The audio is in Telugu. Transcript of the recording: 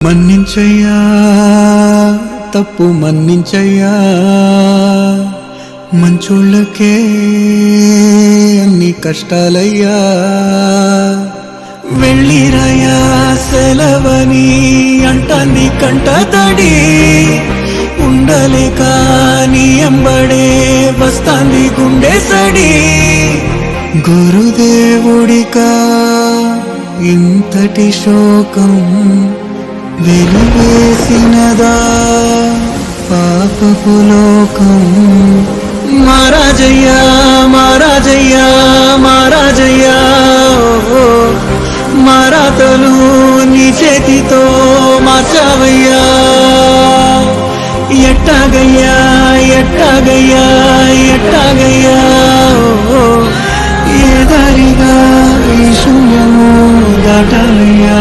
మన్నించయ్యా తప్పు మన్నించయ్యా, మంచోళ్ళకే అన్ని కష్టాలయ్యా. వెళ్ళిరయ్యా సెలవని అంటాంది కంట తడి, ఉండలేక నీ ఎంబడే వస్తాంది గుండె సడి. గురుదేవుడికా ఇంతటి శోకం వెలివేసినదా పాపపు లోకం. మహారాజయ్యా మహారాజయ్యా మహారాజయ్యా, మారాతలు నీ చేతితో మార్చావయ్యా. ఎట్టాగయ్యా ఎట్టాగయ్యా ఎట్టాగయ్యా, ఏ దారిగా ఈ శూన్యము దాటాలయ్యా.